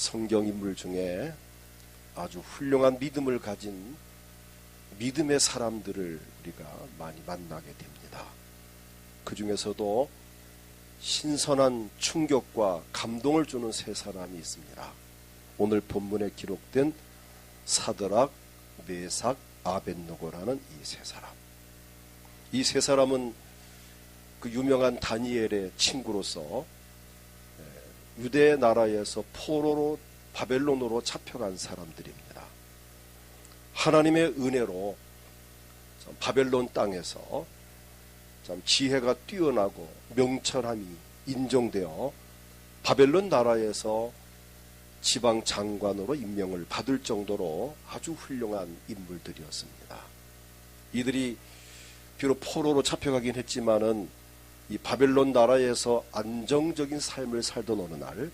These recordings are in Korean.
성경 인물 중에 아주 훌륭한 믿음을 가진 믿음의 사람들을 우리가 많이 만나게 됩니다. 그 중에서도 신선한 충격과 감동을 주는 세 사람이 있습니다. 오늘 본문에 기록된 사드락, 메삭, 아벳느고라는 이 세 사람. 이 세 사람은 그 유명한 다니엘의 친구로서 유대 나라에서 포로로 바벨론으로 잡혀간 사람들입니다. 하나님의 은혜로 바벨론 땅에서 참 지혜가 뛰어나고 명철함이 인정되어 바벨론 나라에서 지방 장관으로 임명을 받을 정도로 아주 훌륭한 인물들이었습니다. 이들이 비록 포로로 잡혀가긴 했지만은 이 바벨론 나라에서 안정적인 삶을 살던 어느 날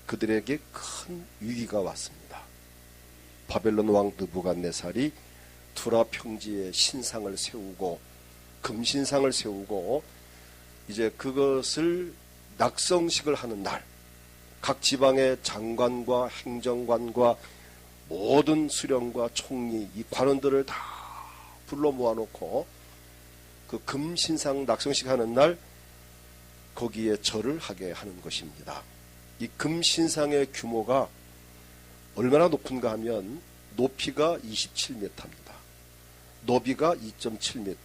그들에게 큰 위기가 왔습니다. 바벨론 왕 느부갓네살이 투라 평지에 신상을 세우고 금신상을 세우고 이제 그것을 낙성식을 하는 날, 각 지방의 장관과 행정관과 모든 수령과 총리, 이 관원들을 다 불러 모아놓고 그 금신상 낙성식 하는 날 거기에 절을 하게 하는 것입니다. 이 금신상의 규모가 얼마나 높은가 하면 높이가 27m입니다. 너비가 2.7m.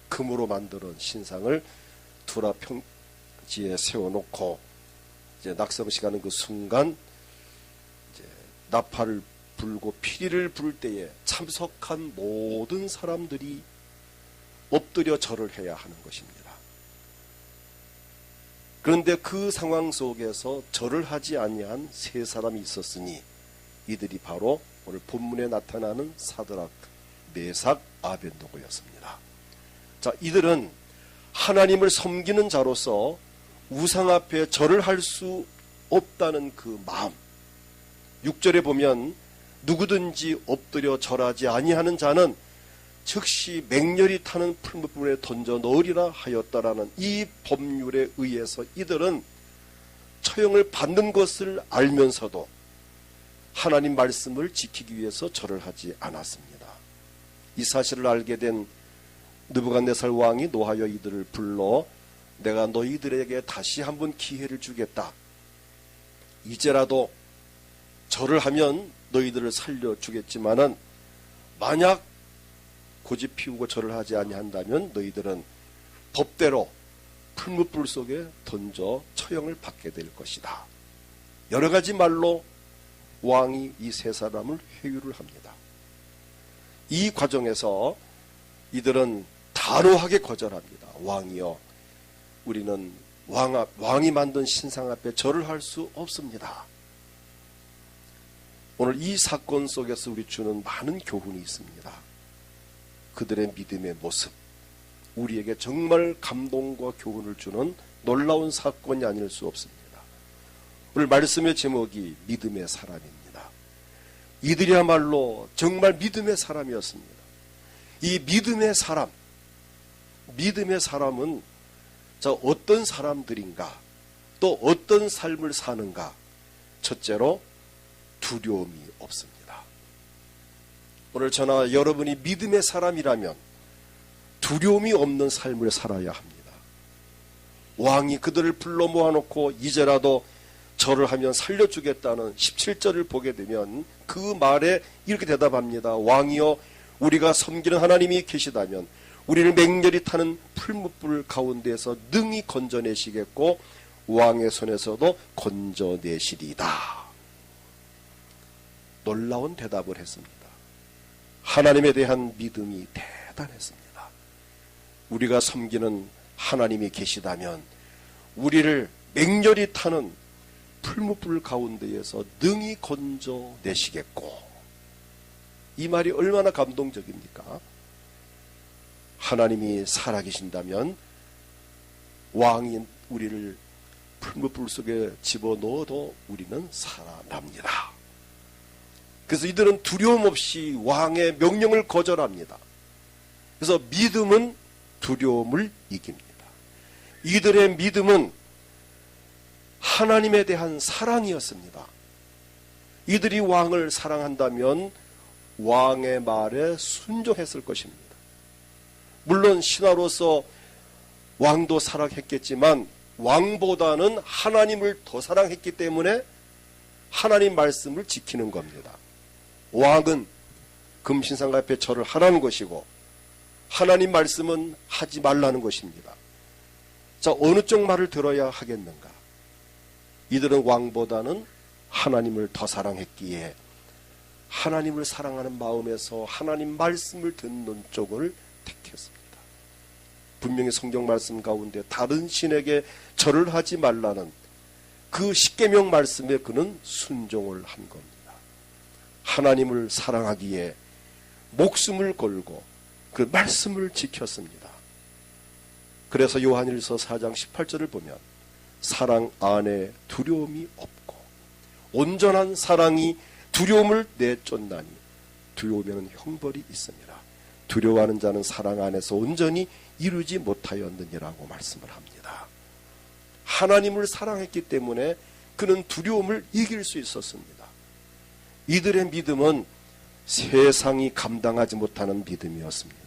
금으로 만든 신상을 투라 평지에 세워놓고 이제 낙성식 하는 그 순간 이제 나팔을 불고 피리를 부를 때에 참석한 모든 사람들이 엎드려 절을 해야 하는 것입니다. 그런데 그 상황 속에서 절을 하지 아니한 세 사람이 있었으니 이들이 바로 오늘 본문에 나타나는 사드락, 메삭, 아벳느고였습니다. 자, 이들은 하나님을 섬기는 자로서 우상 앞에 절을 할 수 없다는 그 마음. 6절에 보면 누구든지 엎드려 절하지 아니하는 자는 즉시 맹렬히 타는 풀무불에 던져 넣으리라 하였다라는 이 법률에 의해서 이들은 처형을 받는 것을 알면서도 하나님 말씀을 지키기 위해서 절을 하지 않았습니다. 이 사실을 알게 된 느부갓네살 왕이 노하여 이들을 불러 내가 너희들에게 다시 한번 기회를 주겠다. 이제라도 절을 하면 너희들을 살려주겠지만은 만약 고집 피우고 절을 하지 아니한다면 너희들은 법대로 풀무불 속에 던져 처형을 받게 될 것이다. 여러 가지 말로 왕이 이 세 사람을 회유를 합니다. 이 과정에서 이들은 단호하게 거절합니다. 왕이여, 우리는 왕이 만든 신상 앞에 절을 할 수 없습니다. 오늘 이 사건 속에서 우리 주는 많은 교훈이 있습니다. 그들의 믿음의 모습, 우리에게 정말 감동과 교훈을 주는 놀라운 사건이 아닐 수 없습니다. 오늘 말씀의 제목이 믿음의 사람입니다. 이들이야말로 정말 믿음의 사람이었습니다. 이 믿음의 사람은 어떤 사람들인가, 또 어떤 삶을 사는가. 첫째로 두려움이 없습니다. 오늘 저나 여러분이 믿음의 사람이라면 두려움이 없는 삶을 살아야 합니다. 왕이 그들을 불러 모아놓고 이제라도 절을 하면 살려주겠다는 17절을 보게 되면 그 말에 이렇게 대답합니다. 왕이여, 우리가 섬기는 하나님이 계시다면 우리를 맹렬히 타는 풀무불 가운데에서 능히 건져내시겠고 왕의 손에서도 건져내시리이다. 놀라운 대답을 했습니다. 하나님에 대한 믿음이 대단했습니다. 우리가 섬기는 하나님이 계시다면 우리를 맹렬히 타는 풀무불 가운데에서 능히 건져내시겠고. 이 말이 얼마나 감동적입니까? 하나님이 살아계신다면 왕이 우리를 풀무불 속에 집어넣어도 우리는 살아납니다. 그래서 이들은 두려움 없이 왕의 명령을 거절합니다. 그래서 믿음은 두려움을 이깁니다. 이들의 믿음은 하나님에 대한 사랑이었습니다. 이들이 왕을 사랑한다면 왕의 말에 순종했을 것입니다. 물론 신하로서 왕도 사랑했겠지만 왕보다는 하나님을 더 사랑했기 때문에 하나님 말씀을 지키는 겁니다. 왕은 금신상 앞에 절을 하라는 것이고 하나님 말씀은 하지 말라는 것입니다. 자, 어느 쪽 말을 들어야 하겠는가? 이들은 왕보다는 하나님을 더 사랑했기에 하나님을 사랑하는 마음에서 하나님 말씀을 듣는 쪽을 택했습니다. 분명히 성경 말씀 가운데 다른 신에게 절을 하지 말라는 그 십계명 말씀에 그는 순종을 한 겁니다. 하나님을 사랑하기에 목숨을 걸고 그 말씀을 지켰습니다. 그래서 요한일서 4장 18절을 보면 사랑 안에 두려움이 없고 온전한 사랑이 두려움을 내쫓나니 두려우면 형벌이 있습니다. 두려워하는 자는 사랑 안에서 온전히 이루지 못하였느니라고 말씀을 합니다. 하나님을 사랑했기 때문에 그는 두려움을 이길 수 있었습니다. 이들의 믿음은 세상이 감당하지 못하는 믿음이었습니다.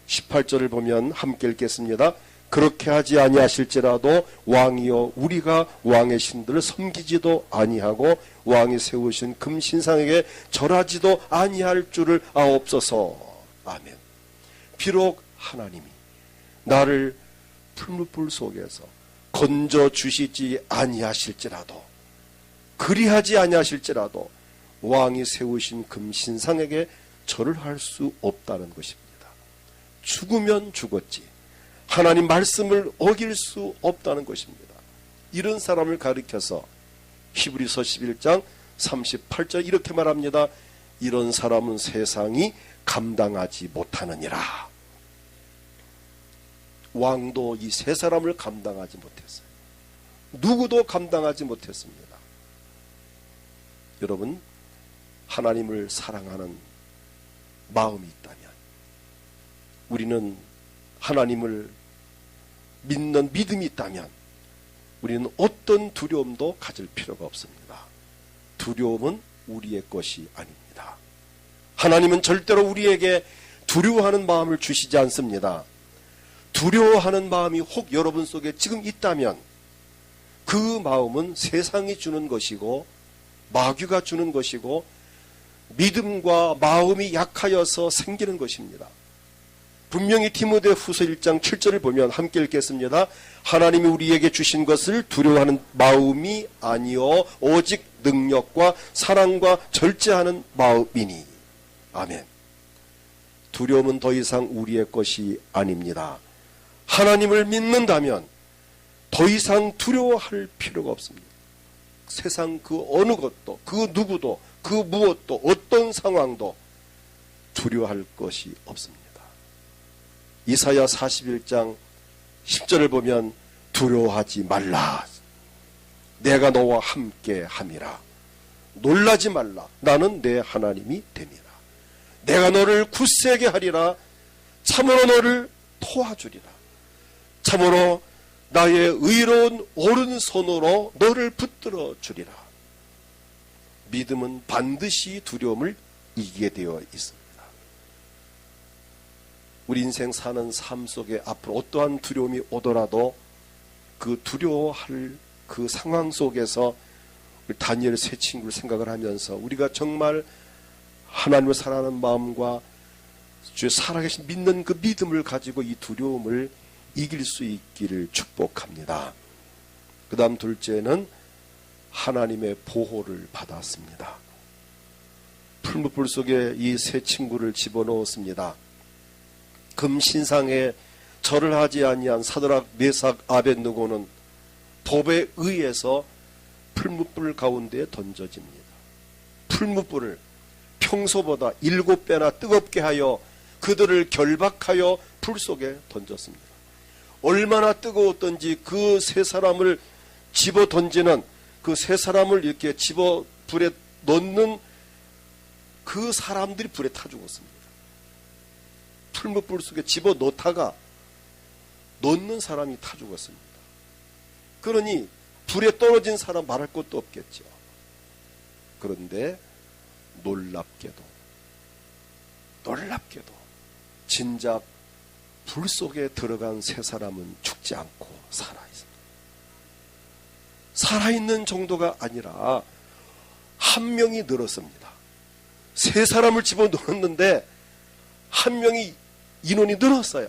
18절을 보면 함께 읽겠습니다. 그렇게 하지 아니하실지라도 왕이여 우리가 왕의 신들을 섬기지도 아니하고 왕이 세우신 금신상에게 절하지도 아니할 줄을 아옵소서. 아멘. 비록 하나님이 나를 풀무불 속에서 건져 주시지 아니하실지라도 그리하지 아니하실지라도 왕이 세우신 금신상에게 절을 할 수 없다는 것입니다. 죽으면 죽었지 하나님 말씀을 어길 수 없다는 것입니다. 이런 사람을 가리켜서 히브리서 11장 38절 이렇게 말합니다. 이런 사람은 세상이 감당하지 못하느니라. 왕도 이 세 사람을 감당하지 못했어요. 누구도 감당하지 못했습니다. 여러분, 하나님을 사랑하는 마음이 있다면 우리는 하나님을 믿는 믿음이 있다면 우리는 어떤 두려움도 가질 필요가 없습니다. 두려움은 우리의 것이 아닙니다. 하나님은 절대로 우리에게 두려워하는 마음을 주시지 않습니다. 두려워하는 마음이 혹 여러분 속에 지금 있다면 그 마음은 세상이 주는 것이고 마귀가 주는 것이고 믿음과 마음이 약하여서 생기는 것입니다. 분명히 디모데후서 1장 7절을 보면 함께 읽겠습니다. 하나님이 우리에게 주신 것을 두려워하는 마음이 아니요 오직 능력과 사랑과 절제하는 마음이니. 아멘. 두려움은 더 이상 우리의 것이 아닙니다. 하나님을 믿는다면 더 이상 두려워할 필요가 없습니다. 세상 그 어느 것도 그 누구도 그 무엇도 어떤 상황도 두려워할 것이 없습니다. 이사야 41장 10절을 보면 두려워하지 말라. 내가 너와 함께 함이라. 놀라지 말라. 나는 내 하나님이 됨이라. 내가 너를 굳세게 하리라. 참으로 너를 도와주리라. 참으로 나의 의로운 오른손으로 너를 붙들어 주리라. 믿음은 반드시 두려움을 이기게 되어 있습니다. 우리 인생 사는 삶 속에 앞으로 어떠한 두려움이 오더라도 그 두려워할 그 상황 속에서 다니엘 세 친구를 생각을 하면서 우리가 정말 하나님을 사랑하는 마음과 주의 살아계신 믿는 그 믿음을 가지고 이 두려움을 이길 수 있기를 축복합니다. 그 다음 둘째는 하나님의 보호를 받았습니다. 풀무불 속에 이 세 친구를 집어넣었습니다. 금신상에 절을 하지 아니한 사드락, 메삭, 아벳느고는 법에 의해서 풀무불 가운데에 던져집니다. 풀무불을 평소보다 7배나 뜨겁게 하여 그들을 결박하여 불 속에 던졌습니다. 얼마나 뜨거웠던지 그 세 사람을 집어 던지는 그 세 사람을 이렇게 집어 불에 넣는 그 사람들이 불에 타 죽었습니다. 풀무불 속에 집어 넣다가 넣는 사람이 타 죽었습니다. 그러니 불에 떨어진 사람 말할 것도 없겠죠. 그런데 놀랍게도 진작 불 속에 들어간 세 사람은 죽지 않고 살아있습니다. 살아있는 정도가 아니라 한 명이 늘었습니다. 세 사람을 집어넣었는데 한 명이 인원이 늘었어요.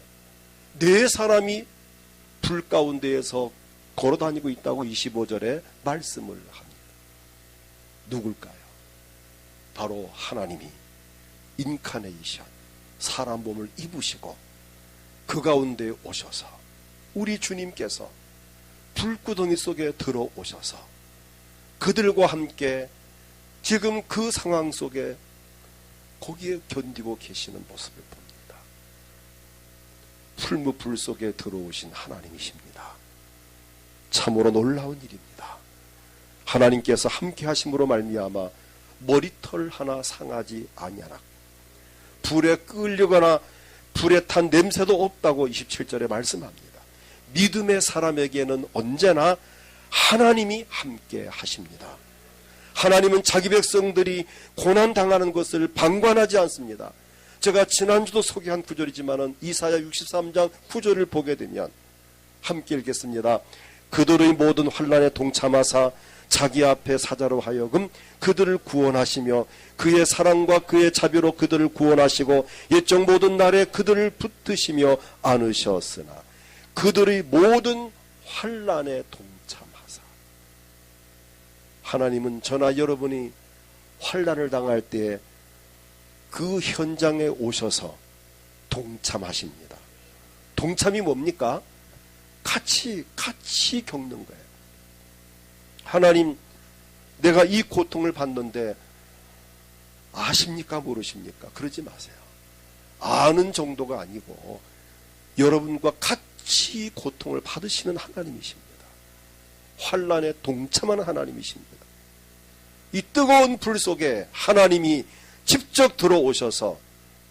네 사람이 불 가운데에서 걸어다니고 있다고 25절에 말씀을 합니다. 누굴까요? 바로 하나님이 인카네이션, 사람 몸을 입으시고 그 가운데 오셔서 우리 주님께서 불구덩이 속에 들어오셔서 그들과 함께 지금 그 상황 속에 거기에 견디고 계시는 모습을 봅니다. 풀무불 속에 들어오신 하나님이십니다. 참으로 놀라운 일입니다. 하나님께서 함께 하심으로 말미암아 머리털 하나 상하지 아니하나 불에 끌려거나 불에 탄 냄새도 없다고 27절에 말씀합니다. 믿음의 사람에게는 언제나 하나님이 함께 하십니다. 하나님은 자기 백성들이 고난당하는 것을 방관하지 않습니다. 제가 지난주도 소개한 구절이지만 이사야 63장 9절을 보게 되면 함께 읽겠습니다. 그들의 모든 환난에 동참하사 자기 앞에 사자로 하여금 그들을 구원하시며 그의 사랑과 그의 자비로 그들을 구원하시고 옛적 모든 날에 그들을 붙드시며 안으셨으나 그들의 모든 환난에 동참하사. 하나님은 저나 여러분이 환난을 당할 때 그 현장에 오셔서 동참하십니다. 동참이 뭡니까? 같이 겪는 거예요. 하나님, 내가 이 고통을 받는데 아십니까? 모르십니까? 그러지 마세요. 아는 정도가 아니고 여러분과 같이 고통을 받으시는 하나님이십니다. 환난에 동참하는 하나님이십니다. 이 뜨거운 불 속에 하나님이 직접 들어오셔서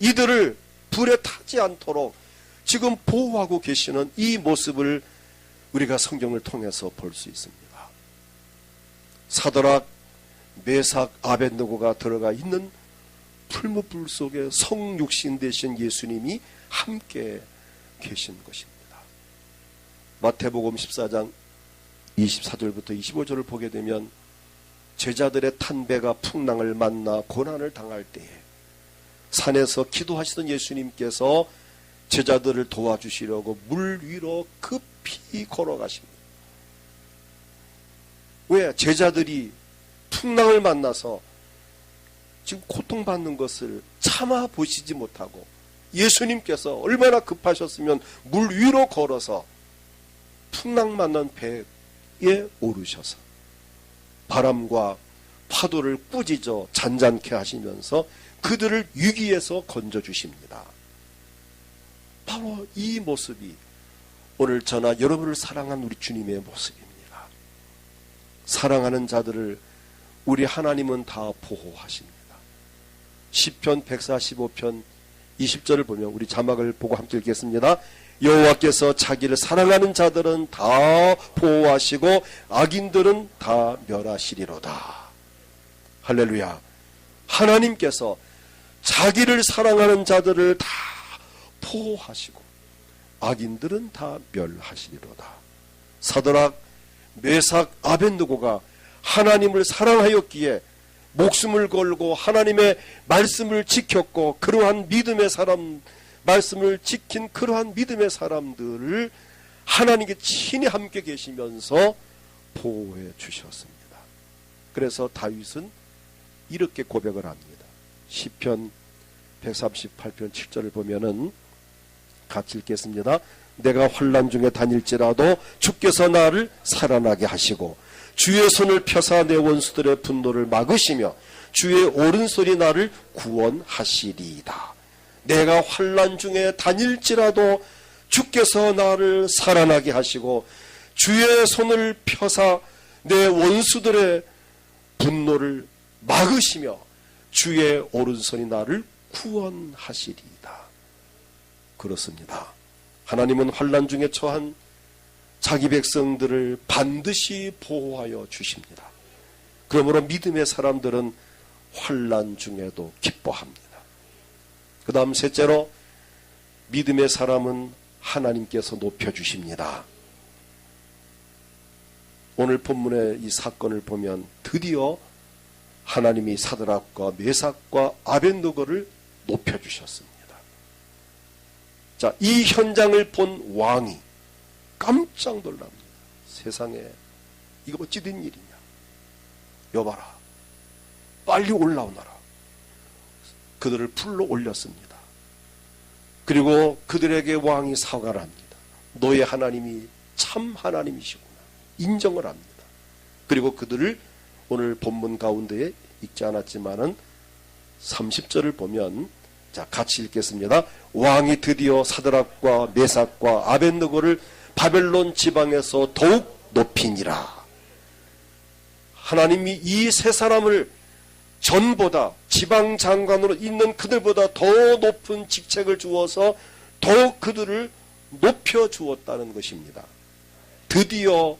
이들을 불에 타지 않도록 지금 보호하고 계시는 이 모습을 우리가 성경을 통해서 볼 수 있습니다. 사드락, 메삭, 아벳느고가 들어가 있는 풀무불 속에 성육신 되신 예수님이 함께 계신 것입니다. 마태복음 14장 24절부터 25절을 보게 되면 제자들의 탄 배가 풍랑을 만나 고난을 당할 때에 산에서 기도하시던 예수님께서 제자들을 도와주시려고 물 위로 급히 걸어가십니다. 왜? 제자들이 풍랑을 만나서 지금 고통받는 것을 참아 보시지 못하고 예수님께서 얼마나 급하셨으면 물 위로 걸어서 풍랑 만난 배에 오르셔서 바람과 파도를 꾸짖어 잔잔케 하시면서 그들을 위기에서 건져주십니다. 바로 이 모습이 오늘 저나 여러분을 사랑한 우리 주님의 모습입니다. 사랑하는 자들을 우리 하나님은 다 보호하십니다. 시편 145편 20절을 보면 우리 자막을 보고 함께 읽겠습니다. 여호와께서 자기를 사랑하는 자들은 다 보호하시고 악인들은 다 멸하시리로다. 할렐루야. 하나님께서 자기를 사랑하는 자들을 다 보호하시고 악인들은 다 멸하시리로다. 사드락, 메삭, 아벳느고가 하나님을 사랑하였기에 목숨을 걸고 하나님의 말씀을 지켰고 그러한 믿음의 사람, 말씀을 지킨 그러한 믿음의 사람들을 하나님께 친히 함께 계시면서 보호해 주셨습니다. 그래서 다윗은 이렇게 고백을 합니다. 시편 138편 7절을 보면은 같이 읽겠습니다. 내가 환난 중에 다닐지라도 주께서 나를 살아나게 하시고 주의 손을 펴사 내 원수들의 분노를 막으시며 주의 오른손이 나를 구원하시리이다. 내가 환난 중에 다닐지라도 주께서 나를 살아나게 하시고 주의 손을 펴사 내 원수들의 분노를 막으시며 주의 오른손이 나를 구원하시리이다. 그렇습니다. 하나님은 환난 중에 처한 자기 백성들을 반드시 보호하여 주십니다. 그러므로 믿음의 사람들은 환난 중에도 기뻐합니다. 그 다음 셋째로 믿음의 사람은 하나님께서 높여주십니다. 오늘 본문의 이 사건을 보면 드디어 하나님이 사드락과 메삭과 아벤느고를 높여주셨습니다. 자, 이 현장을 본 왕이 깜짝 놀랍니다. 세상에 이거 어찌 된 일이냐. 여봐라. 빨리 올라오너라. 그들을 불러 올렸습니다. 그리고 그들에게 왕이 사과를 합니다. 너의 하나님이 참 하나님이시구나. 인정을 합니다. 그리고 그들을 오늘 본문 가운데에 읽지 않았지만은 30절을 보면 자, 같이 읽겠습니다. 왕이 드디어 사드락과 메삭과 아벤느고를 바벨론 지방에서 더욱 높이니라. 하나님이 이 세 사람을 전보다 지방 장관으로 있는 그들보다 더 높은 직책을 주어서 더욱 그들을 높여 주었다는 것입니다. 드디어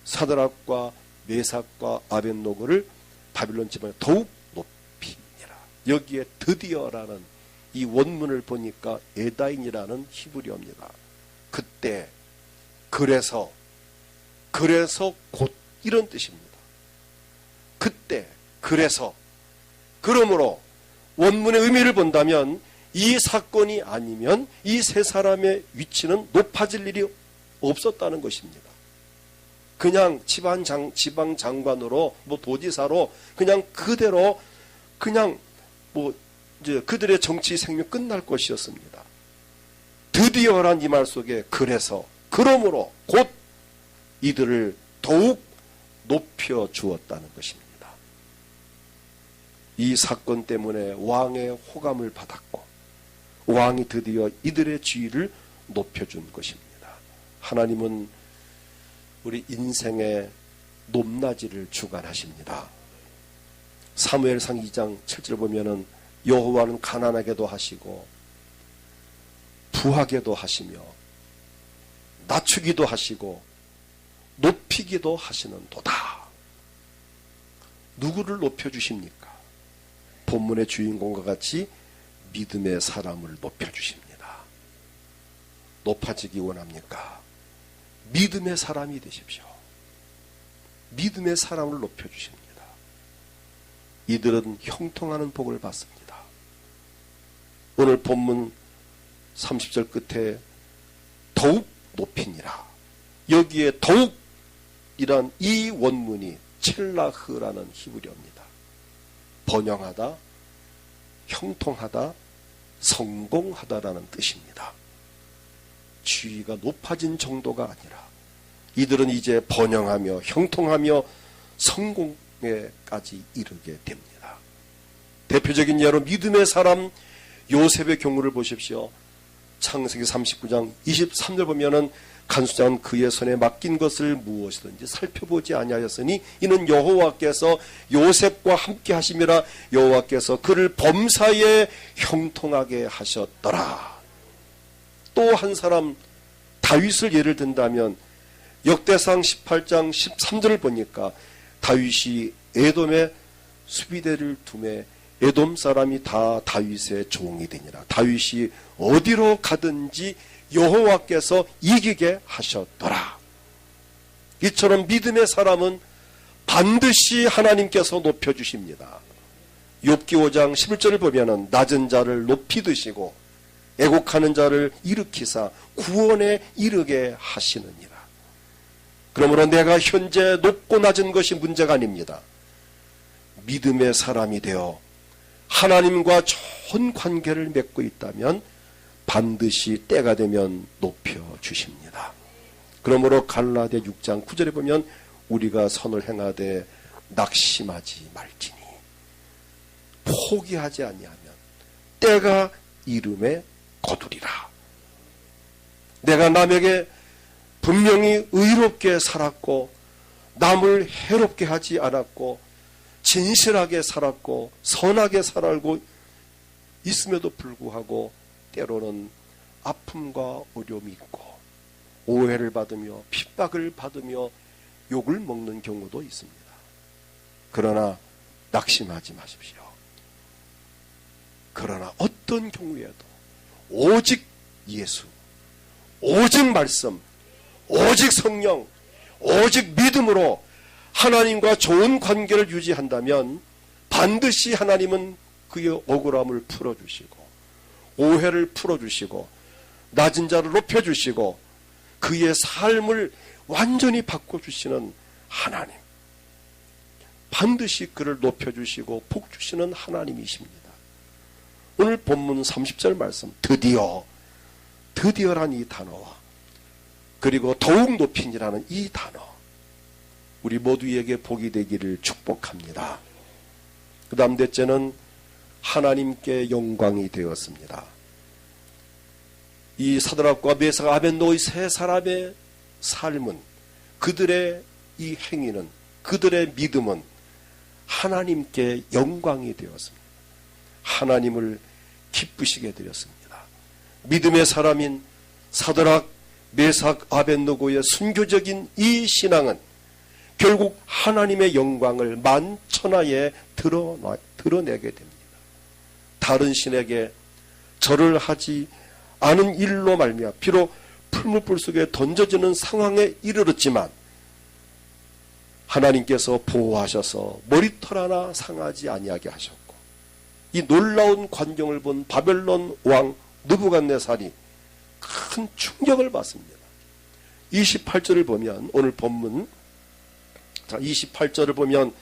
사드락과 메삭과 아벤느고를 바벨론 지방에 더욱 높이니라. 여기에 드디어라는 이 원문을 보니까 에다인이라는 히브리어입니다. 그때, 그래서 곧 이런 뜻입니다. 그때, 그래서, 그러므로 원문의 의미를 본다면 이 사건이 아니면 이 세 사람의 위치는 높아질 일이 없었다는 것입니다. 그냥 지방 장관으로 도지사로 그냥 그대로 그냥 이제 그들의 정치 생명 끝날 것이었습니다. 드디어란 이 말 속에 그래서 그러므로 곧 이들을 더욱 높여 주었다는 것입니다. 이 사건 때문에 왕의 호감을 받았고 왕이 드디어 이들의 지위를 높여준 것입니다. 하나님은 우리 인생의 높낮이를 주관하십니다. 사무엘상 2장 7절 보면은 여호와는 가난하게도 하시고 부하게도 하시며 낮추기도 하시고 높이기도 하시는 도다. 누구를 높여주십니까? 본문의 주인공과 같이 믿음의 사람을 높여주십니다. 높아지기 원합니까? 믿음의 사람이 되십시오. 믿음의 사람을 높여주십니다. 이들은 형통하는 복을 받습니다. 오늘 본문 30절 끝에 더욱 높이니라. 여기에 더욱 이란 이 원문이 첼라흐라는 히브리어입니다. 번영하다, 형통하다, 성공하다라는 뜻입니다. 지위가 높아진 정도가 아니라 이들은 이제 번영하며 형통하며 성공에까지 이르게 됩니다. 대표적인 예로 믿음의 사람 요셉의 경우를 보십시오. 창세기 39장 23절 보면은 간수장은 그의 손에 맡긴 것을 무엇이든지 살펴보지 아니하였으니 이는 여호와께서 요셉과 함께 하심이라. 여호와께서 그를 범사에 형통하게 하셨더라. 또 한 사람 다윗을 예를 든다면 역대상 18장 13절을 보니까 다윗이 에돔에 수비대를 두매 에돔 사람이 다 다윗의 종이 되니라. 다윗이 어디로 가든지 여호와께서 이기게 하셨더라. 이처럼 믿음의 사람은 반드시 하나님께서 높여주십니다. 욥기 5장 11절을 보면은 낮은 자를 높이 드시고 애곡하는 자를 일으키사 구원에 이르게 하시느니라. 그러므로 내가 현재 높고 낮은 것이 문제가 아닙니다. 믿음의 사람이 되어 하나님과 좋은 관계를 맺고 있다면 반드시 때가 되면 높여주십니다. 그러므로 갈라디아 6장 9절에 보면 우리가 선을 행하되 낙심하지 말지니 포기하지 아니하면 때가 이름에 거두리라. 내가 남에게 분명히 의롭게 살았고 남을 해롭게 하지 않았고 진실하게 살았고 선하게 살고 있음에도 불구하고 때로는 아픔과 어려움이 있고 오해를 받으며 핍박을 받으며 욕을 먹는 경우도 있습니다. 그러나 낙심하지 마십시오. 그러나 어떤 경우에도 오직 예수, 오직 말씀, 오직 성령, 오직 믿음으로 하나님과 좋은 관계를 유지한다면 반드시 하나님은 그의 억울함을 풀어주시고 오해를 풀어주시고 낮은 자를 높여주시고 그의 삶을 완전히 바꿔주시는 하나님, 반드시 그를 높여주시고 복주시는 하나님이십니다. 오늘 본문 30절 말씀, 드디어란 이 단어와 그리고 더욱 높이니라는 이 단어, 우리 모두에게 복이 되기를 축복합니다. 그 다음 넷째는 하나님께 영광이 되었습니다. 이 사드락과 메삭 아벳노고의 세 사람의 삶은, 그들의 이 행위는, 그들의 믿음은 하나님께 영광이 되었습니다. 하나님을 기쁘시게 되었습니다. 믿음의 사람인 사드락, 메삭, 아벳노고의 순교적인 이 신앙은 결국 하나님의 영광을 만천하에 드러내게 됩니다. 다른 신에게 절을 하지 않은 일로 말미암아 비록 풀무불 속에 던져지는 상황에 이르렀지만 하나님께서 보호하셔서 머리털 하나 상하지 아니하게 하셨고, 이 놀라운 광경을 본 바벨론 왕 느부갓네살이 큰 충격을 받습니다. 28절을 보면, 오늘 본문 28절을 보면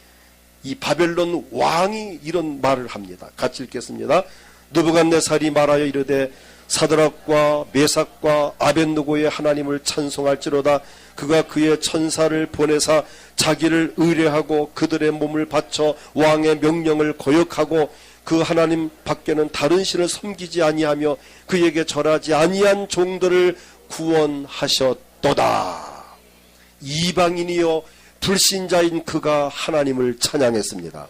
이 바벨론 왕이 이런 말을 합니다. 같이 읽겠습니다. 느부갓네살이 말하여 이르되 사드락과 메삭과 아벳느고의 하나님을 찬송할지로다. 그가 그의 천사를 보내사 자기를 의뢰하고 그들의 몸을 바쳐 왕의 명령을 거역하고 그 하나님 밖에는 다른 신을 섬기지 아니하며 그에게 절하지 아니한 종들을 구원하셨도다. 이방인이여 불신자인 그가 하나님을 찬양했습니다.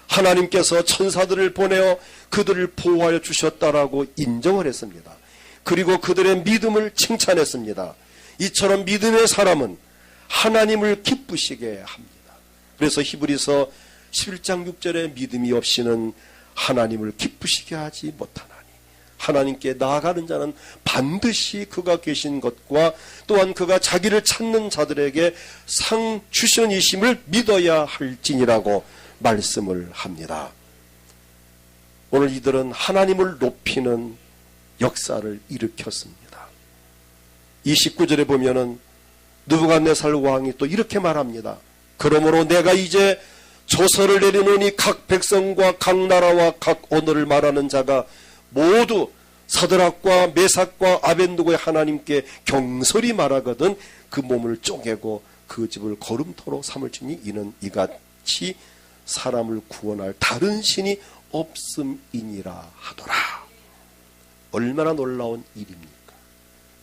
하나님께서 천사들을 보내어 그들을 보호하여 주셨다라고 인정을 했습니다. 그리고 그들의 믿음을 칭찬했습니다. 이처럼 믿음의 사람은 하나님을 기쁘시게 합니다. 그래서 히브리서 11장 6절에 믿음이 없이는 하나님을 기쁘시게 하지 못하나니, 하나님께 나아가는 자는 반드시 그가 계신 것과 또한 그가 자기를 찾는 자들에게 상 주시는 이심을 믿어야 할지니라고 말씀을 합니다. 오늘 이들은 하나님을 높이는 역사를 일으켰습니다. 29절에 보면은 느부갓네살 왕이 또 이렇게 말합니다. 그러므로 내가 이제 조서를 내리노니 각 백성과 각 나라와 각 언어를 말하는 자가 모두 사드락과 메삭과 아벳느고의 하나님께 경솔히 말하거든 그 몸을 쪼개고 그 집을 거름토로 삼을지니 이는 이같이 사람을 구원할 다른 신이 없음이니라 하더라. 얼마나 놀라운 일입니까?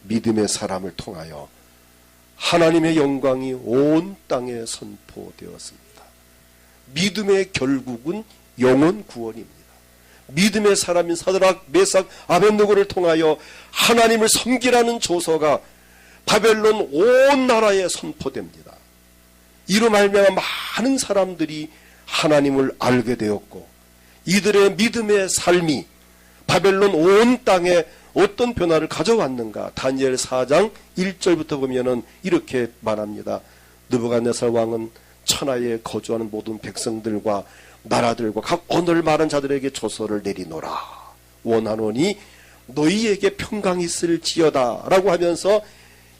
믿음의 사람을 통하여 하나님의 영광이 온 땅에 선포되었습니다. 믿음의 결국은 영혼 구원입니다. 믿음의 사람인 사드락, 메삭, 아벳느고를 통하여 하나님을 섬기라는 조서가 바벨론 온 나라에 선포됩니다. 이로 말미암아 많은 사람들이 하나님을 알게 되었고, 이들의 믿음의 삶이 바벨론 온 땅에 어떤 변화를 가져왔는가? 다니엘 4장 1절부터 보면은 이렇게 말합니다. 느부갓네살 왕은 천하에 거주하는 모든 백성들과 나라들과 각 언어를 말하는 자들에게 조서를 내리노라. 원하노니 너희에게 평강이 있을지어다 라고 하면서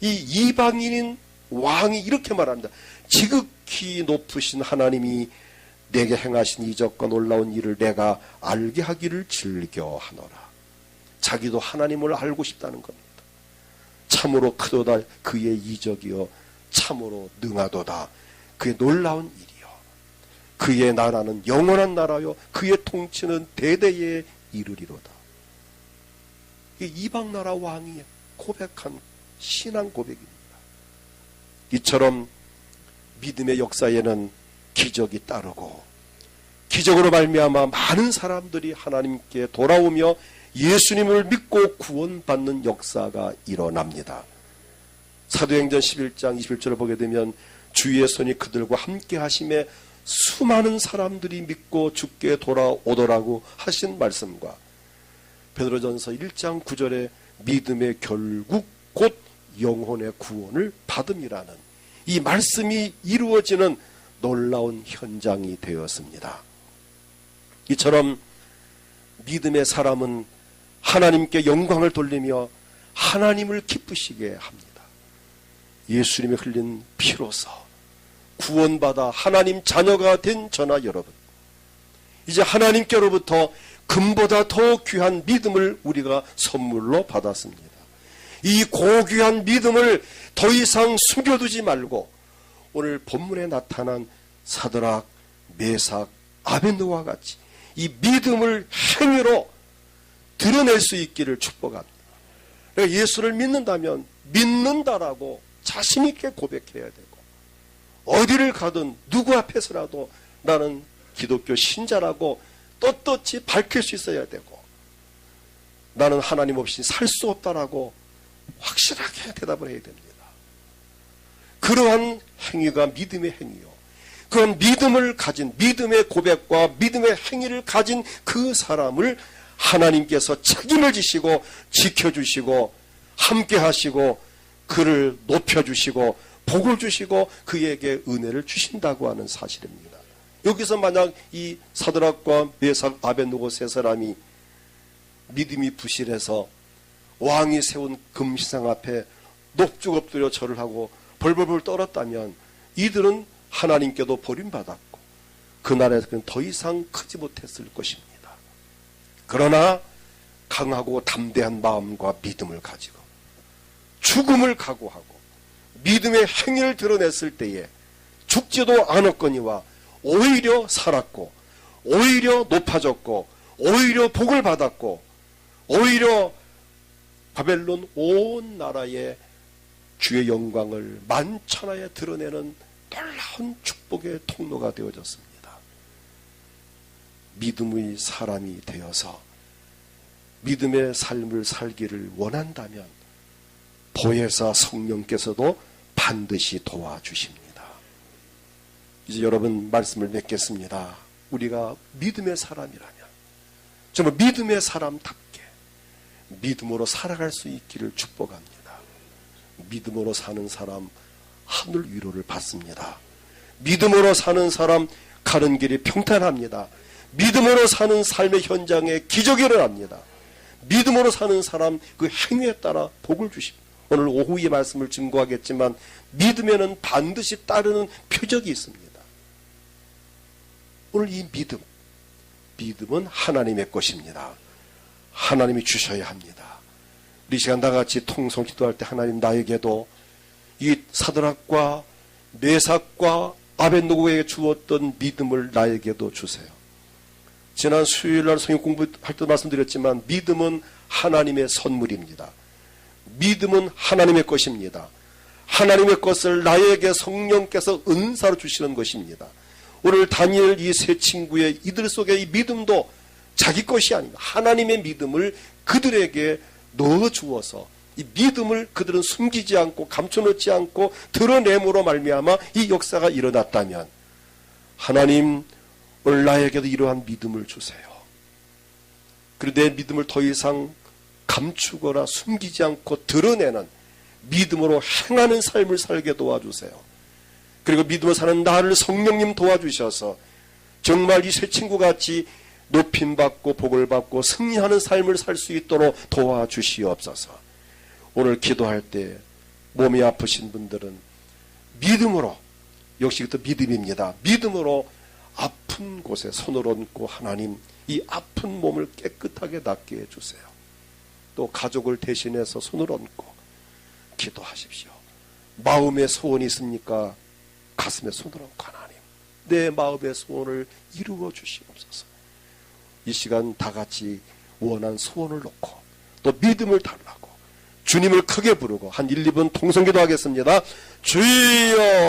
이 이방인인 왕이 이렇게 말합니다. 지극히 높으신 하나님이 내게 행하신 이적과 놀라운 일을 내가 알게 하기를 즐겨하노라. 자기도 하나님을 알고 싶다는 겁니다. 참으로 크도다 그의 이적이요 참으로 능하도다 그의 놀라운 일이요 그의 나라는 영원한 나라요 그의 통치는 대대에 이르리로다. 이방 나라 왕이 고백한 신앙 고백입니다. 이처럼 믿음의 역사에는 기적이 따르고 기적으로 말미암아 많은 사람들이 하나님께 돌아오며 예수님을 믿고 구원받는 역사가 일어납니다. 사도행전 11장 21절을 보게 되면 주의 손이 그들과 함께 하심에 수많은 사람들이 믿고 죽게 돌아오더라고 하신 말씀과 베드로전서 1장 9절에 믿음의 결국 곧 영혼의 구원을 받음이라는 이 말씀이 이루어지는 놀라운 현장이 되었습니다. 이처럼 믿음의 사람은 하나님께 영광을 돌리며 하나님을 기쁘시게 합니다. 예수님이 흘린 피로서 구원받아 하나님 자녀가 된 저나 여러분, 이제 하나님께로부터 금보다 더 귀한 믿음을 우리가 선물로 받았습니다. 이 고귀한 믿음을 더 이상 숨겨두지 말고 오늘 본문에 나타난 사드락, 메삭, 아벤노와 같이 이 믿음을 행위로 드러낼 수 있기를 축복합니다. 그러니까 예수를 믿는다면 믿는다라고 자신 있게 고백해야 되고, 어디를 가든 누구 앞에서라도 나는 기독교 신자라고 떳떳이 밝힐 수 있어야 되고, 나는 하나님 없이 살 수 없다라고 확실하게 대답을 해야 됩니다. 그러한 행위가 믿음의 행위요, 그런 믿음을 가진, 믿음의 고백과 믿음의 행위를 가진 그 사람을 하나님께서 책임을 지시고 지켜주시고 함께 하시고 그를 높여주시고 복을 주시고 그에게 은혜를 주신다고 하는 사실입니다. 여기서 만약 이 사드락과 메삭, 아벤노고 세 사람이 믿음이 부실해서 왕이 세운 금시상 앞에 녹죽 엎드려 절을 하고 벌벌벌 떨었다면 이들은 하나님께도 버림받았고 그날에서는 더 이상 크지 못했을 것입니다. 그러나 강하고 담대한 마음과 믿음을 가지고 죽음을 각오하고 믿음의 행위를 드러냈을 때에 죽지도 않았거니와 오히려 살았고 오히려 높아졌고 오히려 복을 받았고 오히려 바벨론 온 나라에 주의 영광을 만천하에 드러내는 놀라운 축복의 통로가 되어졌습니다. 믿음의 사람이 되어서 믿음의 삶을 살기를 원한다면 보혜사 성령께서도 반드시 도와주십니다. 이제 여러분 말씀을 맺겠습니다. 우리가 믿음의 사람이라면 정말 믿음의 사람답게 믿음으로 살아갈 수 있기를 축복합니다. 믿음으로 사는 사람 하늘 위로를 받습니다. 믿음으로 사는 사람 가는 길이 평탄합니다. 믿음으로 사는 삶의 현장에 기적이 일어납니다. 믿음으로 사는 사람 그 행위에 따라 복을 주십니다. 오늘 오후 이 말씀을 증거하겠지만 믿음에는 반드시 따르는 표적이 있습니다. 오늘 이 믿음은 하나님의 것입니다. 하나님이 주셔야 합니다. 우리 시간 다같이 통성 기도할 때 하나님 나에게도 이 사드락과 메삭과 아벤노고에게 주었던 믿음을 나에게도 주세요. 지난 수요일날 성경 공부할 때 말씀드렸지만 믿음은 하나님의 선물입니다. 믿음은 하나님의 것입니다. 하나님의 것을 나에게 성령께서 은사로 주시는 것입니다. 오늘 다니엘 이 세 친구의 이들 속에 이 믿음도 자기 것이 아닙니다. 하나님의 믿음을 그들에게 넣어주어서 이 믿음을 그들은 숨기지 않고 감춰놓지 않고 드러냄으로 말미암아 이 역사가 일어났다면 하나님 오늘 나에게도 이러한 믿음을 주세요. 그리고 내 믿음을 더 이상 감추거나 숨기지 않고 드러내는 믿음으로 행하는 삶을 살게 도와주세요. 그리고 믿음으로 사는 나를 성령님 도와주셔서 정말 이 세 친구같이 높임받고 복을 받고 승리하는 삶을 살 수 있도록 도와주시옵소서. 오늘 기도할 때 몸이 아프신 분들은 믿음으로, 역시 그것도 믿음입니다. 믿음으로 아픈 곳에 손을 얹고 하나님 이 아픈 몸을 깨끗하게 낫게 해주세요. 또 가족을 대신해서 손을 얹고 기도하십시오. 마음의 소원이 있습니까? 가슴에 손을 얹고 하나님 내 마음의 소원을 이루어 주시옵소서. 이 시간 다 같이 원한 소원을 놓고 또 믿음을 달라고 주님을 크게 부르고 한 1, 2분 통성기도 하겠습니다. 주여